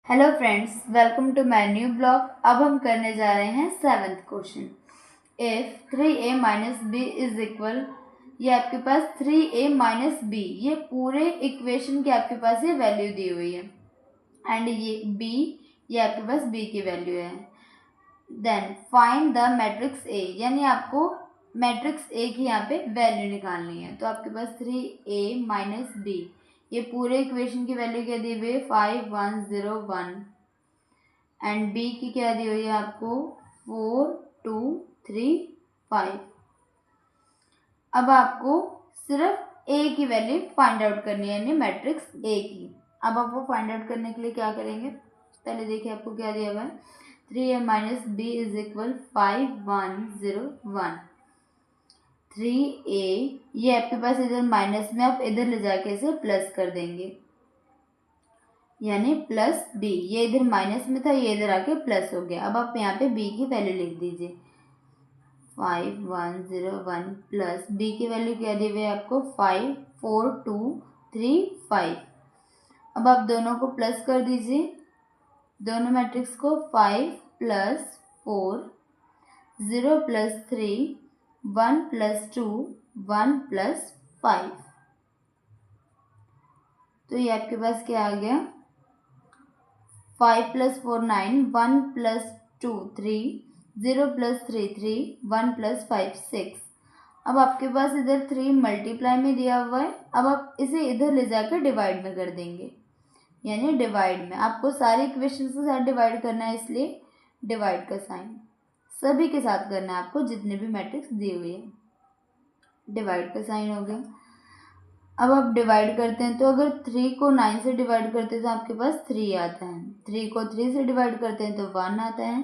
Hello friends, welcome to my new blog. अब हम करने जा रहे हैं 7th question. If 3a minus B is equal, ये आपके पास 3a माइनस बी, ये पूरे इक्वेशन की आपके पास ये वैल्यू दी हुई है एंड ये b, ये आपके पास b की वैल्यू है। Then find the matrix a, यानी आपको मैट्रिक्स a की यहाँ पे वैल्यू निकालनी है। तो आपके पास 3a माइनस बी, ये पूरे इक्वेशन की वैल्यू क्या दी हुई है 5 1 0 1 एंड b की क्या दी हुई है आपको 4 2 3 5। अब आपको सिर्फ a की वैल्यू फाइंड आउट करनी है, यानी मैट्रिक्स a की। अब आप वो फाइंड आउट करने के लिए क्या करेंगे, पहले देखिए आपको क्या दिया हुआ है 3a minus B is equal 5 1 0 1। 3a ये आपके पास इधर माइनस में, आप इधर ले जाके इसे प्लस कर देंगे, यानी प्लस b। ये इधर माइनस में था, ये इधर आके प्लस हो गया। अब आप यहाँ पे b की वैल्यू लिख दीजिए 5 1 0 1 प्लस b की वैल्यू क्या दी हुई है आपको 5 4 2 3 5। अब आप दोनों को प्लस कर दीजिए, दोनों मैट्रिक्स को 5 प्लस 4 0 प्लस 3 1 प्लस 2 1 प्लस 5। तो ये आपके पास क्या आ गया 5 प्लस 4 9 1 प्लस 2 3 0 प्लस 3 3 1 प्लस 5 6। अब आपके पास इधर 3 मल्टीप्लाई में दिया हुआ है। अब आप इसे इधर ले जाकर डिवाइड में कर देंगे, यानी डिवाइड में आपको सारे इक्वेशन के साथ डिवाइड करना है, इसलिए डिवाइड का साइन सभी के साथ करना है आपको, जितने भी मैट्रिक्स दिए हुए हैं। डिवाइड का साइन हो गया। अब आप डिवाइड करते हैं, तो अगर 3 को 9 से डिवाइड करते हैं तो आपके पास 3 आता है। 3 को 3 से डिवाइड करते हैं तो 1 आता है।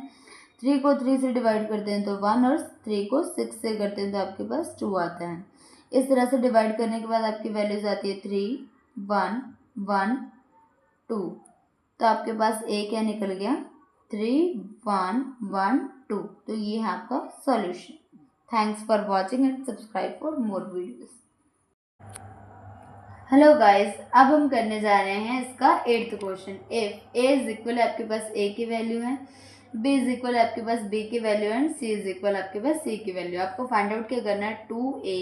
3 को 3 से डिवाइड करते हैं तो 1, और 3 को 6 से करते हैं तो आपके पास 2 आता है। इस तरह से डिवाइड करने के बाद आपकी वैल्यूज आती है 3 1 1 2। तो आपके पास a क्या निकल गया 3 1 1 2। तो ये है आपका solution. Thanks for watching and subscribe for more videos. Hello guys, अब हम करने जा रहे हैं इसका 8th question. If a is equal, आपके पास a की वैल्यू है, b इज इक्वल आपके पास b की वैल्यू है, c इज इक्वल आपके पास c की वैल्यू। आपको फाइंड आउट क्या करना है 2a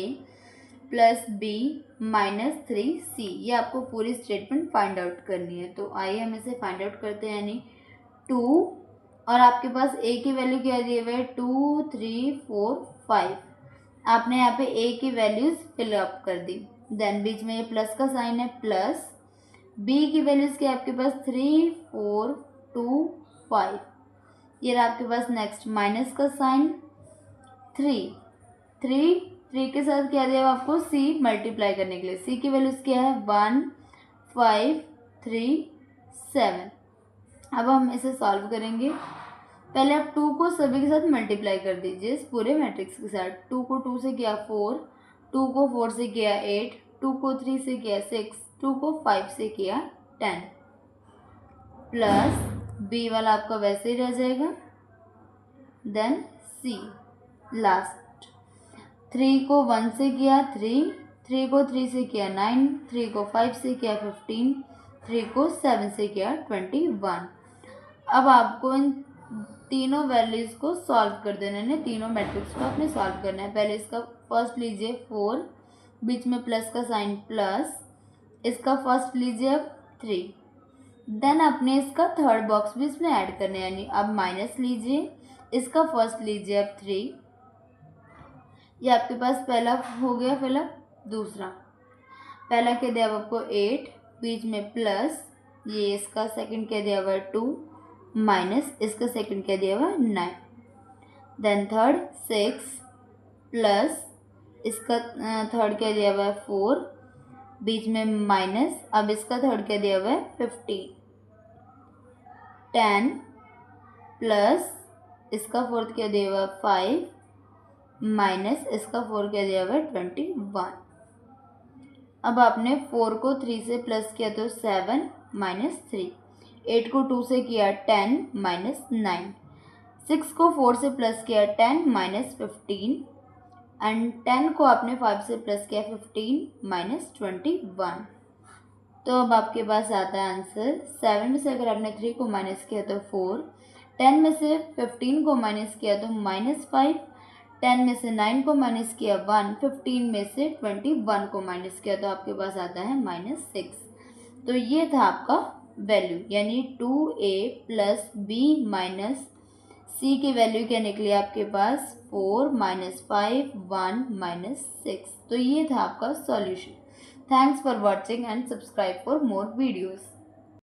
plus b minus 3c, ये आपको पूरी स्टेटमेंट फाइंड आउट करनी है। तो आइए हम इसे फाइंड आउट करते हैं, यानी 2 और आपके पास a की वैल्यू क्या दी हुई है 2 3 4 5। आपने यहाँ पे a की वैल्यूज फिलअप कर दी। देन बीच में ये प्लस का साइन है, प्लस b की वैल्यूज क्या आपके पास 3 4 2 5। ये रहा आपके पास नेक्स्ट माइनस का साइन 3 के साथ क्या दिया आपको c मल्टीप्लाई करने के लिए। c की वैल्यूज क्या है 1 5 3 7। अब हम इसे सॉल्व करेंगे। पहले आप 2 को सभी के साथ मल्टीप्लाई कर दीजिए इस पूरे मैट्रिक्स के साथ। 2 को 2 से किया 4, 2 को 4 से किया 8, 2 को 3 से किया 6, 2 को 5 से किया 10, प्लस b वाला आपका वैसे ही रह जाएगा। देन c लास्ट, 3 को 1 से किया 3, 3 को 3 से किया 9, 3 को 5 से किया 15, 3 को 7 से किया 21। अब आपको इन तीनों वैल्यूज को सॉल्व कर देना है, तीनों मैट्रिक्स को आपने सॉल्व करना है। पहले इसका फर्स्ट लीजिए 4, बीच में प्लस का साइन प्लस, इसका फर्स्ट लीजिए अब 3। देन आपने इसका थर्ड बॉक्स भी इसमें ऐड करना है, यानी अब माइनस लीजिए, इसका फर्स्ट लीजिए अब 3। ये आपके पास पहला हो गया फिलअप। दूसरा, पहला क्या दिया हुआ आपको 8, बीच में प्लस, ये इसका सेकंड क्या दिया हुआ है 2, माइनस इसका सेकंड क्या दिया हुआ है 9। देन थर्ड 6 प्लस इसका थर्ड क्या दिया हुआ है 4, बीच में माइनस, अब इसका थर्ड क्या दिया हुआ है 15। 10 प्लस इसका फोर्थ क्या दिया हुआ है 5, माइनस इसका फोर क्या दिया हुआ है 21। अब आपने 4 को 3 से प्लस किया तो 7 माइनस 3, 8 को 2 से किया 10 माइनस 9, 6 को 4 से प्लस किया 10 माइनस 15, एंड 10 को आपने 5 से प्लस किया 15 माइनस 21। तो अब आपके पास आता है आंसर 7 में से अगर आपने 3 को माइनस किया तो 4, 10 में से 15 को माइनस किया तो -5, 10 में से 9 को माइनस किया 1, 15 में से 21 को माइनस किया तो आपके पास आता है -6। तो ये था आपका वैल्यू, यानी 2a प्लस बी माइनस सी की वैल्यू क्या निकली आपके पास 4 -5 1 -6। तो ये था आपका solution. Thanks for watching and subscribe for more videos.